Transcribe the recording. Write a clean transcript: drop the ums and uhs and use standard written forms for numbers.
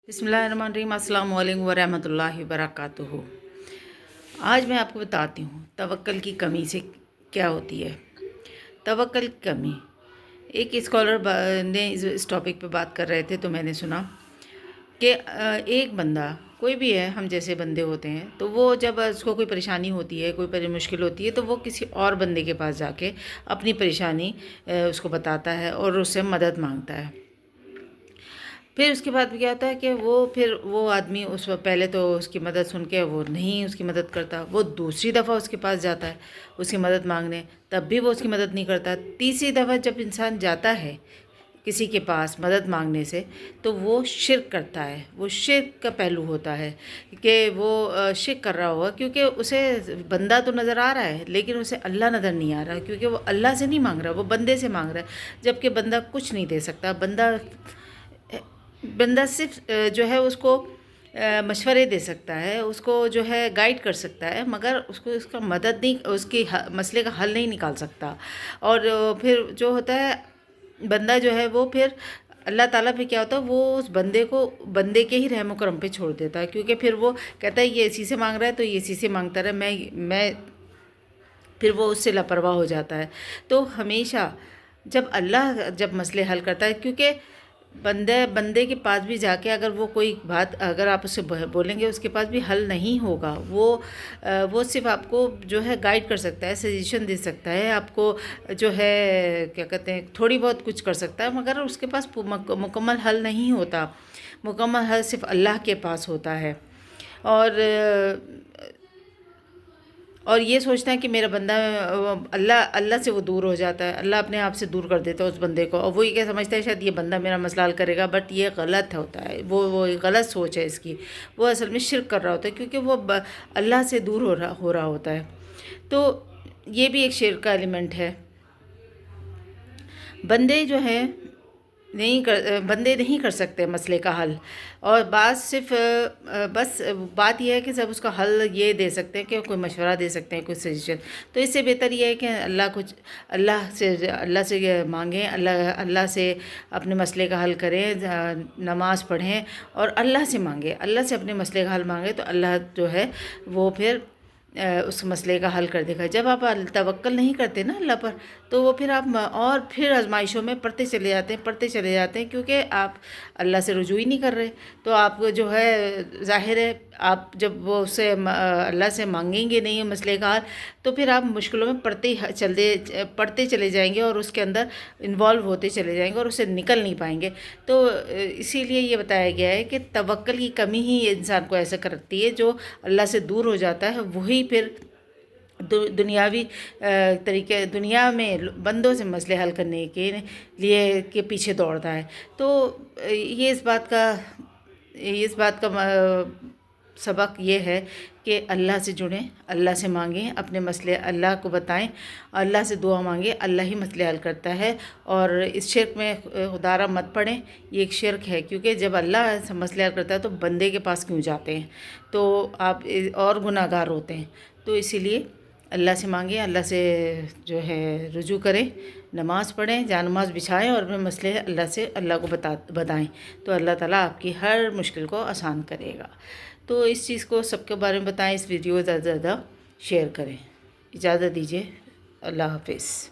بسم اللہ الرحمن الرحیم۔ السلام علیکم ورحمۃ اللہ وبرکاتہ۔ آج میں آپ کو بتاتی ہوں توکل کی کمی سے کیا ہوتی ہے۔ توکل کی کمی، ایک اسکالر نے اس ٹاپک پہ بات کر رہے تھے تو میں نے سنا کہ ایک بندہ کوئی بھی ہے، ہم جیسے بندے ہوتے ہیں، تو وہ جب اس کو کوئی پریشانی ہوتی ہے، کوئی مشکل ہوتی ہے، تو وہ کسی اور بندے کے پاس جا کے اپنی پریشانی اس کو بتاتا ہے اور اس سے مدد مانگتا ہے۔ پھر اس کے بعد کیا ہوتا ہے کہ وہ آدمی پہلے تو اس کی مدد سن کے وہ نہیں اس کی مدد کرتا، وہ دوسری دفعہ اس کے پاس جاتا ہے اس کی مدد مانگنے، تب بھی وہ اس کی مدد نہیں کرتا۔ تیسری دفعہ جب انسان جاتا ہے کسی کے پاس مدد مانگنے سے تو وہ شرک کرتا ہے۔ وہ شرک کا پہلو ہوتا ہے کہ وہ شرک کر رہا ہوگا، کیونکہ اسے بندہ تو نظر آ رہا ہے لیکن اسے اللہ نظر نہیں آ رہا، کیونکہ وہ اللہ سے نہیں مانگ رہا، وہ بندے سے مانگ رہا ہے، جبکہ بندہ کچھ نہیں دے سکتا۔ بندہ صرف جو ہے اس کو مشورے دے سکتا ہے، اس کو جو ہے گائیڈ کر سکتا ہے، مگر اس کو اس کا مدد نہیں، اس کی مسئلے کا حل نہیں نکال سکتا۔ اور پھر جو ہوتا ہے بندہ جو ہے وہ پھر اللہ تعالیٰ پہ کیا ہوتا ہے، وہ اس بندے کو بندے کے ہی رحم و کرم پہ چھوڑ دیتا ہے، کیونکہ پھر وہ کہتا ہے یہ اسی سے مانگ رہا ہے تو یہ اسی سے مانگتا رہا، میں پھر وہ اس سے لاپرواہ ہو جاتا ہے۔ تو ہمیشہ جب مسئلے حل کرتا ہے، کیونکہ بندے کے پاس بھی جا کے اگر وہ کوئی بات اگر آپ اسے بولیں گے اس کے پاس بھی حل نہیں ہوگا، وہ صرف آپ کو جو ہے گائیڈ کر سکتا ہے، سجیشن دے سکتا ہے، آپ کو جو ہے کیا کہتے ہیں تھوڑی بہت کچھ کر سکتا ہے، مگر اس کے پاس مکمل حل نہیں ہوتا۔ مکمل حل صرف اللہ کے پاس ہوتا ہے۔ اور یہ سوچتا ہے کہ میرا بندہ اللہ سے وہ دور ہو جاتا ہے، اللہ اپنے آپ سے دور کر دیتا ہے اس بندے کو، اور وہ یہ سمجھتا ہے شاید یہ بندہ میرا مسئلہ حل کرے گا، بٹ یہ غلط ہوتا ہے، وہ غلط سوچ ہے اس کی۔ وہ اصل میں شرک کر رہا ہوتا ہے، کیونکہ وہ اللہ سے دور ہو رہا ہوتا ہے۔ تو یہ بھی ایک شرک کا ایلیمنٹ ہے۔ بندے نہیں کر سکتے مسئلے کا حل، اور بس بات یہ ہے کہ سب اس کا حل یہ دے سکتے ہیں کہ کوئی مشورہ دے سکتے ہیں، کوئی سجیشن۔ تو اس سے بہتر یہ ہے کہ اللہ سے مانگیں، اللہ سے اپنے مسئلے کا حل کریں، نماز پڑھیں اور اللہ سے مانگیں، اللہ سے اپنے مسئلے کا حل مانگیں، تو اللہ جو ہے وہ پھر اس مسئلے کا حل کر دے گا۔ جب آپ توکل نہیں کرتے نا اللہ پر، تو وہ پھر آپ پھر آزمائشوں میں پڑھتے چلے جاتے ہیں، کیونکہ آپ اللہ سے رجوع ہی نہیں کر رہے۔ تو آپ جو ہے ظاہر ہے آپ جب وہ اللہ سے مانگیں گے نہیں مسئلے کا حل، تو پھر آپ مشکلوں میں پڑھتے چلے جائیں گے اور اس کے اندر انوالو ہوتے چلے جائیں گے اور اس سے نکل نہیں پائیں گے۔ تو اسی لیے یہ بتایا گیا ہے کہ توکل کی کمی ہی انسان کو ایسا کرتی ہے، جو اللہ سے دور ہو جاتا ہے وہی پھر دنیاوی دنیا میں بندوں سے مسئلے حل کرنے کے لیے کے پیچھے دوڑتا ہے۔ تو یہ اس بات کا سبق یہ ہے کہ اللہ سے جڑیں، اللہ سے مانگیں، اپنے مسئلے اللہ کو بتائیں، اللہ سے دعا مانگیں، اللہ ہی مسئلے حل کرتا ہے۔ اور اس شرک میں خدارہ مت پڑیں، یہ ایک شرک ہے، کیونکہ جب اللہ سے مسئلے حل کرتا ہے تو بندے کے پاس کیوں جاتے ہیں، تو آپ اور گناہ گار ہوتے ہیں۔ تو اسی لیے اللہ سے مانگیں، اللہ سے جو ہے رجوع کریں، نماز پڑھیں، جانماز بچھائیں اور اپنے مسئلے اللہ کو بتائیں، تو اللہ تعالیٰ آپ کی ہر مشکل کو آسان کرے گا۔ تو اس چیز کو سب کے بارے میں بتائیں، اس ویڈیو کو زیادہ سے زیادہ شیئر کریں۔ اجازت دیجیے، اللہ حافظ۔